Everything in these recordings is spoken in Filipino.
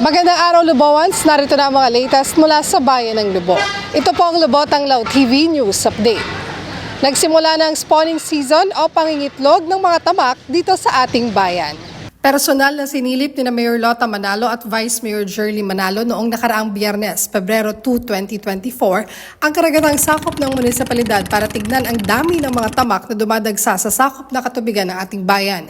Magandang araw, Lubowans. Narito na ang mga latest mula sa Bayan ng Lubo. Ito po ang Lubotang Lao TV News Update. Nagsimula na ang spawning season o pangingitlog ng mga tamak dito sa ating bayan. Personal na sinilip ni Mayor Lota Manalo at Vice Mayor Jerly Manalo noong nakaraang Biyernes, Pebrero 2, 2024, ang karagatang sakop ng munisipalidad para tignan ang dami ng mga tamak na dumadagsa sa sakop na katubigan ng ating bayan.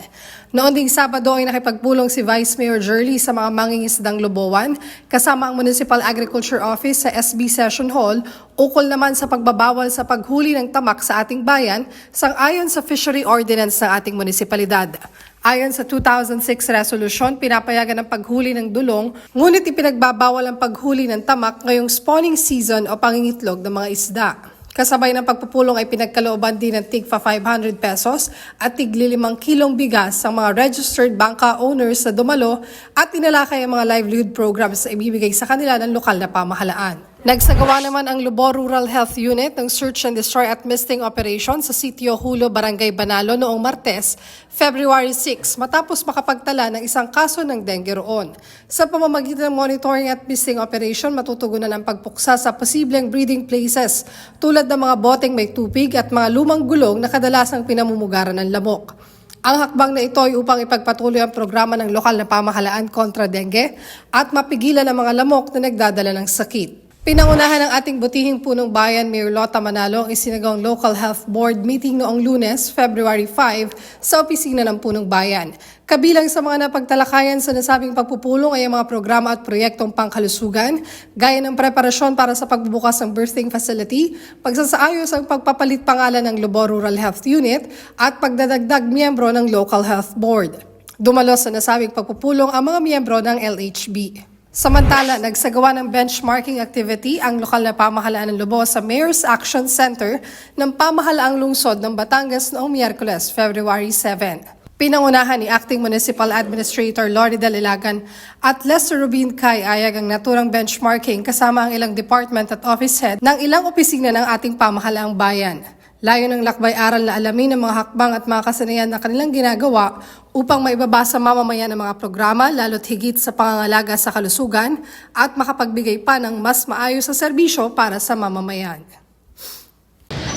Noon ding Sabado ay nakipagpulong si Vice Mayor Jerly sa mga mangingisdang Lubowan kasama ang Municipal Agriculture Office sa SB Session Hall ukol naman sa pagbabawal sa paghuli ng tamak sa ating bayan sang-ayon sa Fishery Ordinance ng ating munisipalidad. Ayon sa 2006 resolution, pinapayagan ang paghuli ng dulong, ngunit ipinagbabawal ang paghuli ng tamak ngayong spawning season o pangingitlog ng mga isda. Kasabay ng pagpupulong ay pinagkalooban din ng tig 500 pesos at tig 5 kilong bigas sa mga registered bangka owners sa Dumalo at tinalakay ang mga livelihood programs na ibibigay sa kanila ng lokal na pamahalaan. Nagsagawa naman ang Lubo Rural Health Unit ng Search and Destroy at Misting Operation sa Sitio Hulo, Barangay Banalo noong Martes, February 6 matapos makapagtala ng isang kaso ng dengue roon. Sa pamamagitan ng monitoring at misting operation, matutugunan ang pagpuksa sa posibleng breeding places tulad ng mga boteng may tubig at mga lumang gulong na kadalasang pinamumugaran ng lamok. Ang hakbang na ito ay upang ipagpatuloy ang programa ng lokal na pamahalaan kontra dengue at mapigilan ang mga lamok na nagdadala ng sakit. Pinangunahan ng ating butihing punong bayan, Mayor Lota Manalo, ang isinagawang Local Health Board meeting noong Lunes, February 5, sa opisina ng punong bayan. Kabilang sa mga napagtalakayan sa nasabing pagpupulong ay ang mga programa at proyektong pangkalusugan, gaya ng preparasyon para sa pagbubukas ng birthing facility, pagsasaayos ang pagpapalit pangalan ng Lubo Rural Health Unit, at pagdadagdag miyembro ng Local Health Board. Dumalo sa nasabing pagpupulong ang mga miyembro ng LHB. Samantala, nagsagawa ng benchmarking activity ang lokal na pamahalaan ng Lubo sa Mayor's Action Center ng pamahalaang lungsod ng Batangas noong Miyerkules, February 7. Pinangunahan ni Acting Municipal Administrator Loridel Ilagan at Lester Rubin Kai Ayag ang naturang benchmarking kasama ang ilang department at office head ng ilang opisina ng ating pamahalaang bayan. Layo ng lakbay-aral na alamin ang mga hakbang at mga kasanayan na kanilang ginagawa upang maibaba sa mamamayan ang mga programa lalo't higit sa pangangalaga sa kalusugan at makapagbigay pa ng mas maayos na serbisyo para sa mamamayan.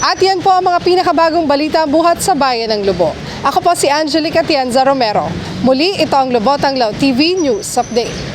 At yan po ang mga pinakabagong balita buhat sa Bayan ng Lubo. Ako po si Angelica Tienza Romero. Muli, ito ang Lubotang Lao TV News Update.